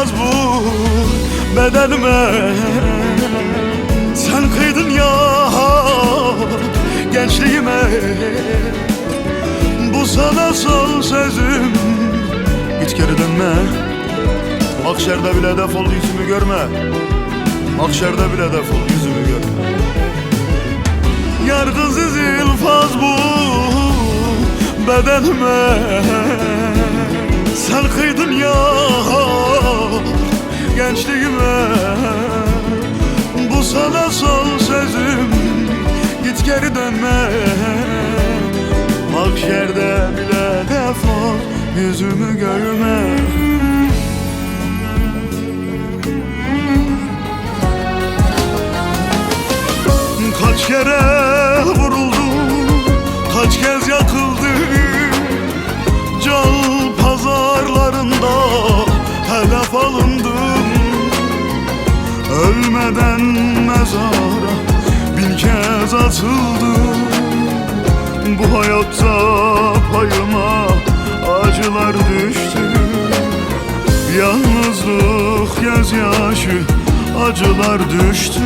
faz bu bedenime. Sen kıydın ya gençliğime. Bu sana son sözüm, hiç geri dönme. Mahşerde bile defol, yüzümü görme. Mahşerde bile defol, yüzümü görme. Yargısız ilfaz bu bedenime. Sen kıydın ya gençliğime. Bu sana son sözüm, git geri dönme. Mahşerde bile defol, yüzümü görme. Kaç kere vuruldum, kaç kez yakıldım. Can pazarlarında hedef alındım. Ölmeden mezara bin kez atıldım. Bu hayatta payıma acılar düştü. Yalnızlık, gözyaşı, acılar düştü.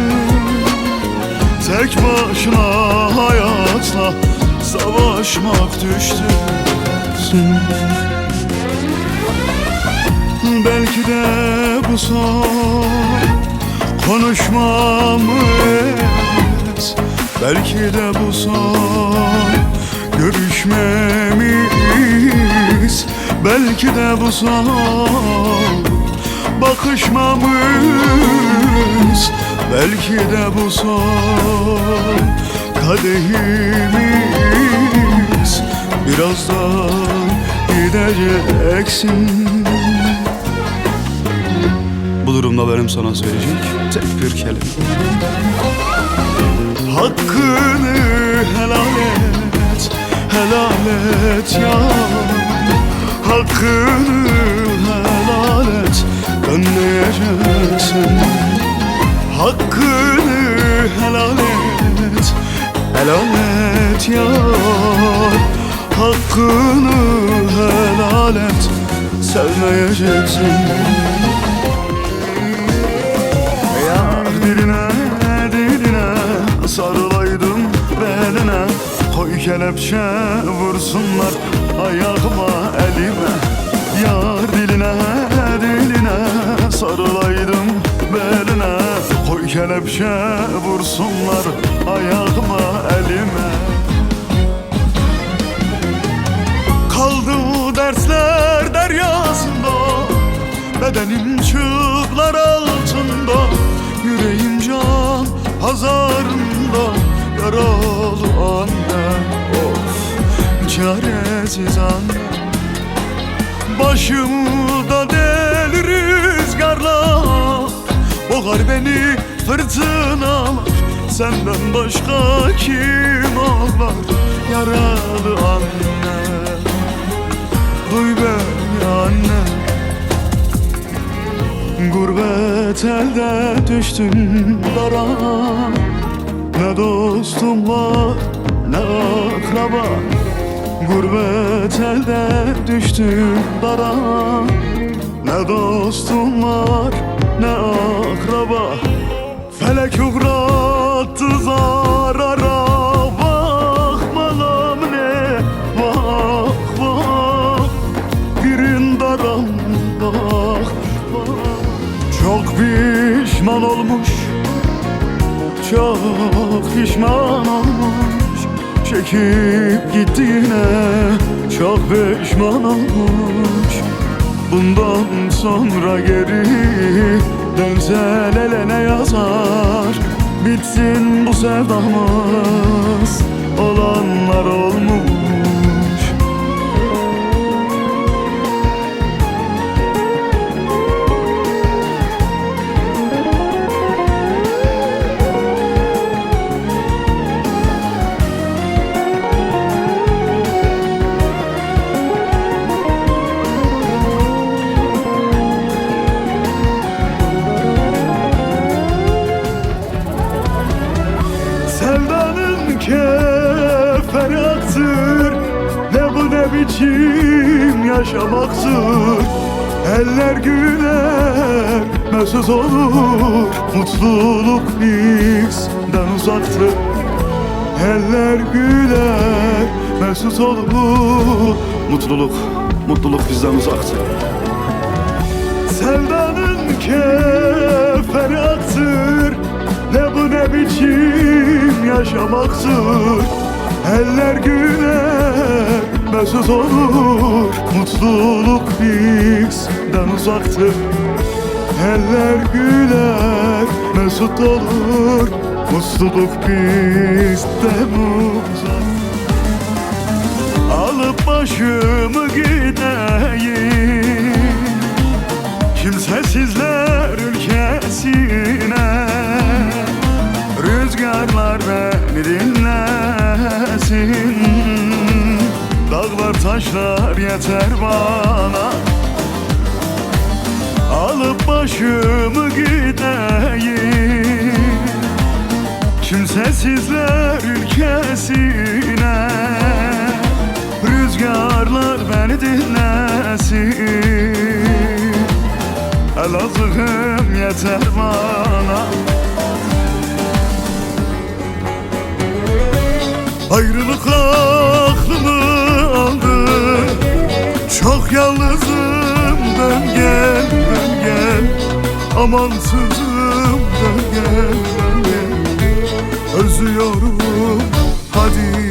Tek başına hayatla savaşmak düştü. Belki de bu son konuşmamız, belki de bu son görüşmemiz, belki de bu son bakışmamız, belki de bu son kadehimiz. Birazdan gideceksin. Bu durumda benim sana söyleyecek tek bir kelime: hakkını helal et, helal et ya. Hakkını helal et, dönmeyeceksin. Hakkını helal et, helal et ya. Hakkını helal et, sevmeyeceksin. Yar diline diline sarılaydım beline. Koy kelepçe vursunlar ayağıma elime. Yar diline diline sarılaydım beline. Koy kelepçe vursunlar ayağıma elime. Kaldı dersler deryasında, bedenim çığlar altında. Yüreğim can pazarında, yaralı anne, of çaresiz anne. Başımda deli rüzgarlar, boğar beni fırtınalar. Senden başka kim ağlar, yaralı anne. Duy beni anne. Gurbet elde düştüm dara. Ne dostum var ne akraba. Gurbet elde düştüm dara. Ne dostum var ne akraba. Felek uğrattı zarara. Vah malam ne vah vah. Birin daram vah vah. Çok pişman olmuş, çok pişman olmuş. Çekip gittiğine çok pişman olmuş. Bundan sonra geri dönse lele ne yazar. Bitsin bu sevdamız, olanlar olmuş. Sevdanın keferaktır, ne bu ne biçim yaşamaktır. Eller güler, mesut olur. Mutluluk bizden uzaktır. Eller güler, mesut olur. Mutluluk bizden uzaktır. Sevdanın kefeni aktır. Ne bu ne biçim yaşamaktır. Eller güler, mesut olur. Mutluluk bizden uzaktır. Eller güler, mesut olur. Mutluluk bizden uzak. Alıp başımı gideyim kimsesizler ülkesine. Rüzgarlar beni dinlesin. Dağlar taşlar yeter bana. Alıp başımı gideyim kimsesizler ülkesine. Rüzgarlar beni dinlesin. Elazığ'ım yeter bana. Ayrılık aklımı aldı. Çok yalnızım, dön gel, dön gel. Amansızım, dön gel, dön gel. Özlüyorum, hadi